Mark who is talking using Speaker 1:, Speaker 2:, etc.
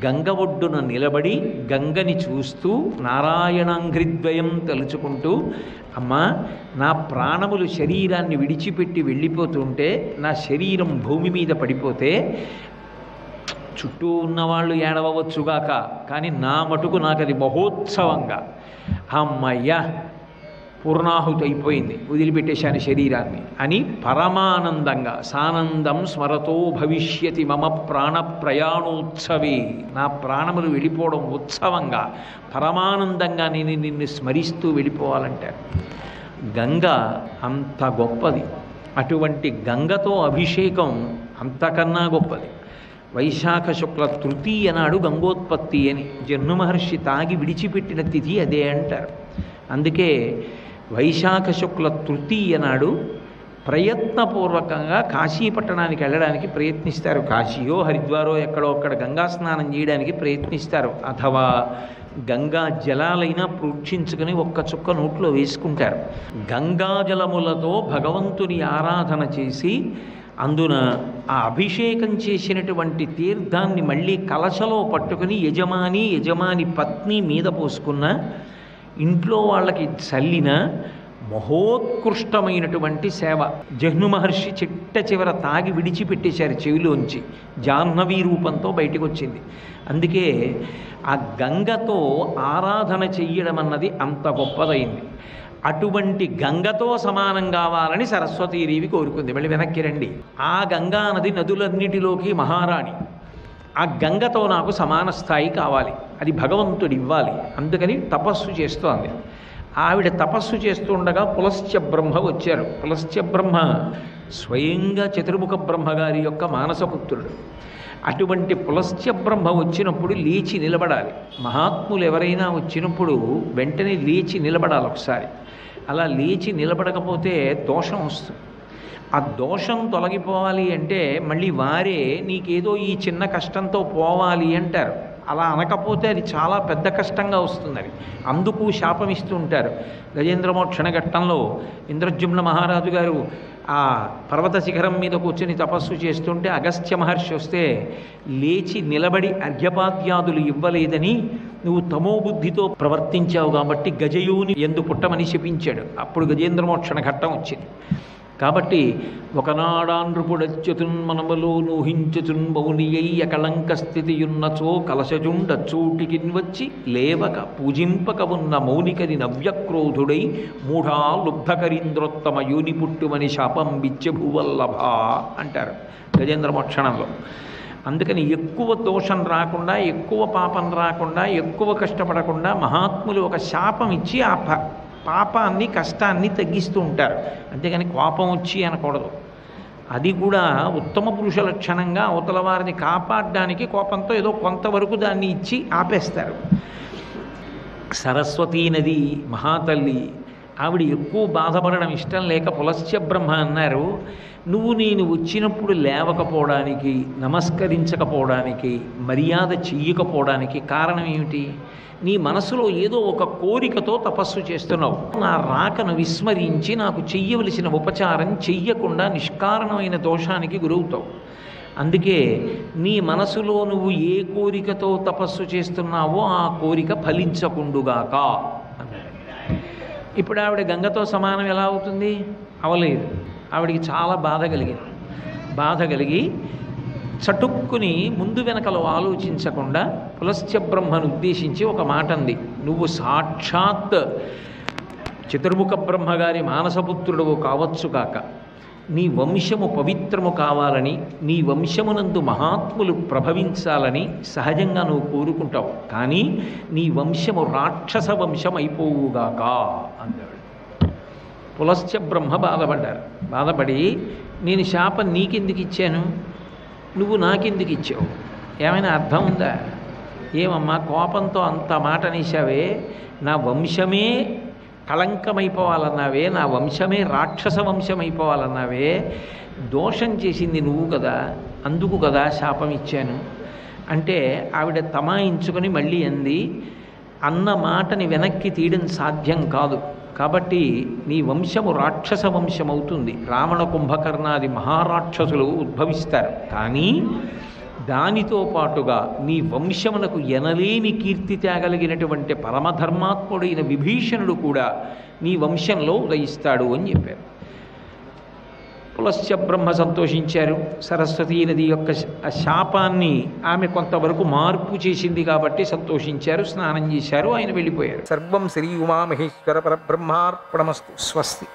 Speaker 1: గంగ ఒడ్డున నిలబడి గంగని చూస్తూ నారాయణాంఘ్రిద్వయం తలుచుకుంటూ, అమ్మా, నా ప్రాణములు శరీరాన్ని విడిచిపెట్టి వెళ్ళిపోతుంటే, నా శరీరం భూమి మీద పడిపోతే చుట్టూ ఉన్నవాళ్ళు ఏడవచ్చుగాక, కానీ నా మటుకు నాకు అది మహోత్సవంగా, అమ్మయ్యా పూర్ణాహుతి అయిపోయింది, వదిలిపెట్టేశాను శరీరాన్ని అని పరమానందంగా, సానందం స్మరతో భవిష్యతి మమ ప్రాణ ప్రయాణోత్సవే, నా ప్రాణములు వెళ్ళిపోవడం ఉత్సవంగా పరమానందంగా నేను నిన్ను స్మరిస్తూ వెళ్ళిపోవాలంటారు. గంగ అంత గొప్పది. అటువంటి గంగతో అభిషేకం అంతకన్నా గొప్పది. వైశాఖ శుక్ల తృతీయ నాడు గంగోత్పత్తి అని జహ్ను మహర్షి తాగి విడిచిపెట్టిన తిథి అదే అంటారు. అందుకే వైశాఖ శుక్ల తృతీయ నాడు ప్రయత్నపూర్వకంగా కాశీపట్టణానికి వెళ్ళడానికి ప్రయత్నిస్తారు. కాశీయో హరిద్వారో ఎక్కడో అక్కడ గంగా స్నానం చేయడానికి ప్రయత్నిస్తారు. అథవా గంగా జలాలైనా ప్రోక్షించుకుని ఒక్క చుక్క నోట్లో వేసుకుంటారు. గంగాజలములతో భగవంతుని ఆరాధన చేసి అందున ఆ అభిషేకం చేసినటువంటి తీర్థాన్ని మళ్ళీ కలశలో పట్టుకుని యజమాని పత్ని మీద పోసుకున్న, ఇంట్లో వాళ్ళకి చల్లిన మహోత్కృష్టమైనటువంటి సేవ. జహ్ను మహర్షి చిట్ట చివర తాగి విడిచిపెట్టేశారు చెవిలోంచి, జాహ్నవీ రూపంతో బయటకు వచ్చింది. అందుకే ఆ గంగతో ఆరాధన చెయ్యడం అన్నది అంత గొప్పదైంది. అటువంటి గంగతో సమానం కావాలని సరస్వతీదేవి కోరుకుంది. మళ్ళీ వెనక్కి రండి. ఆ గంగా నది నదులన్నిటిలోకి మహారాణి. ఆ గంగతో నాకు సమాన స్థాయి కావాలి, అది భగవంతుడు ఇవ్వాలి. అందుకని తపస్సు చేస్తోంది. ఆవిడ తపస్సు చేస్తుండగా పులస్త్య బ్రహ్మ వచ్చారు. పులస్త్య బ్రహ్మ స్వయంగా చతుర్ముఖ బ్రహ్మగారి యొక్క మానసపుత్రుడు. అటువంటి పులస్త్య బ్రహ్మ వచ్చినప్పుడు లేచి నిలబడాలి. మహాత్ములు ఎవరైనా వచ్చినప్పుడు వెంటనే లేచి నిలబడాలి ఒకసారి. అలా లేచి నిలబడకపోతే దోషం వస్తుంది. ఆ దోషం తొలగిపోవాలి అంటే మళ్ళీ వారే నీకేదో ఈ చిన్న కష్టంతో పోవాలి అంటారు. అలా అనకపోతే అది చాలా పెద్ద కష్టంగా వస్తుందని అందుకు శాపం ఇస్తూ ఉంటారు. గజేంద్రమోక్షణ ఘట్టంలో ఇంద్రజుమ్న మహారాజు గారు ఆ పర్వత శిఖరం మీద కూర్చొని తపస్సు చేస్తుంటే అగస్త్య మహర్షి వస్తే లేచి నిలబడి అర్ఘ్యపాద్యాదులు ఇవ్వలేదని, నువ్వు తమోబుద్ధితో ప్రవర్తించావు కాబట్టి గజయోని ఎందు పుట్టమని శపించాడు. అప్పుడు గజేంద్రమోక్షణ ఘట్టం వచ్చింది. కాబట్టి ఒకనాడాండ్రుపుడచ్యుతున్ మనములో నూహించుచున్ మౌనియై అకళంక స్థితియున్నచో కలశజుండచ్చూటికిన్ వచ్చి లేవక పూజింపక ఉన్న మౌనికని నవ్యక్రోధుడై మూఢా లుబ్ధకరీంద్రోత్తమ యోని పుట్టుమని శాపం బిచ్చ భూవల్లభ అంటారు గజేంద్రమోక్షణంలో. అందుకని ఎక్కువ దోషం రాకుండా, ఎక్కువ పాపం రాకుండా, ఎక్కువ కష్టపడకుండా మహాత్ములు ఒక శాపం ఇచ్చి ఆ పాపాన్ని కష్టాన్ని తగ్గిస్తూ ఉంటారు. అంతేగాని కోపం వచ్చి అనకూడదు. అది కూడా ఉత్తమ పురుష లక్షణంగా అవతల వారిని కాపాడడానికి కోపంతో ఏదో కొంతవరకు దాన్ని ఇచ్చి ఆపేస్తారు. సరస్వతీ నది మహాతల్లి, ఆవిడ ఎక్కువ బాధపడడం ఇష్టం లేక పులస్త్య బ్రహ్మ అన్నారు, నువ్వు నేను వచ్చినప్పుడు లేవకపోవడానికి, నమస్కరించకపోవడానికి, మర్యాద చెయ్యకపోవడానికి కారణం ఏమిటి? నీ మనసులో ఏదో ఒక కోరికతో తపస్సు చేస్తున్నావు. నా రాకను విస్మరించి నాకు చెయ్యవలసిన ఉపచారం చెయ్యకుండా నిష్కారణమైన దోషానికి గురవుతావు. అందుకే నీ మనసులో నువ్వు ఏ కోరికతో తపస్సు చేస్తున్నావో ఆ కోరిక ఫలించకుండుగాక అన్నాడు. ఇప్పుడు ఆవిడ గంగతో సమానం ఎలా అవుతుంది? అవలేదు. ఆవిడికి చాలా బాధ కలిగి చటుక్కుని ముందు వెనకలు ఆలోచించకుండా పులస్త్య బ్రహ్మను ఉద్దేశించి ఒక మాట అంది, నువ్వు సాక్షాత్ చతుర్ముఖ బ్రహ్మగారి మానసపుత్రుడు కావచ్చు కాక, నీ వంశము పవిత్రము కావాలని, నీ వంశమునందు మహాత్ములు ప్రభవించాలని సహజంగా నువ్వు కోరుకుంటావు. కానీ నీ వంశము రాక్షస వంశం అయిపోవుగాక అన్నాడు. పులస్త్య బ్రహ్మ బాధపడి నేను శాపం నీకెందుకు ఇచ్చాను, నువ్వు నాకెందుకు ఇచ్చావు, ఏమైనా అర్థం ఉందా? ఏమమ్మా కోపంతో అంత మాట అనేసావే, నా వంశమే కళంకమైపోవాలన్నావే, నా వంశమే రాక్షస వంశం అయిపోవాలన్నావే, దోషం చేసింది నువ్వు కదా, అందుకు కదా శాపం ఇచ్చాను అంటే ఆవిడ తమాయించుకొని మళ్ళీ అంది, అన్న మాటని వెనక్కి తీయడం సాధ్యం కాదు. కాబట్టి నీ వంశము రాక్షస వంశం అవుతుంది. రావణ కుంభకర్ణాది మహారాక్షసులు ఉద్భవిస్తారు. కానీ దానితో పాటుగా నీ వంశమునకు ఎనలేని కీర్తి తేగలిగినటువంటి పరమధర్మాత్ముడైన విభీషణుడు కూడా నీ వంశంలో ఉదయిస్తాడు అని చెప్పారు. పులస్త్య బ్రహ్మ సంతోషించారు. సరస్వతీ నది యొక్క శాపాన్ని ఆమె కొంతవరకు మార్పు చేసింది కాబట్టి సంతోషించారు, స్నానం చేశారు, ఆయన వెళ్ళిపోయారు. సర్వం శ్రీ ఉమామహేశ్వర పరబ్రహ్మార్పణమస్తు. స్వస్తి.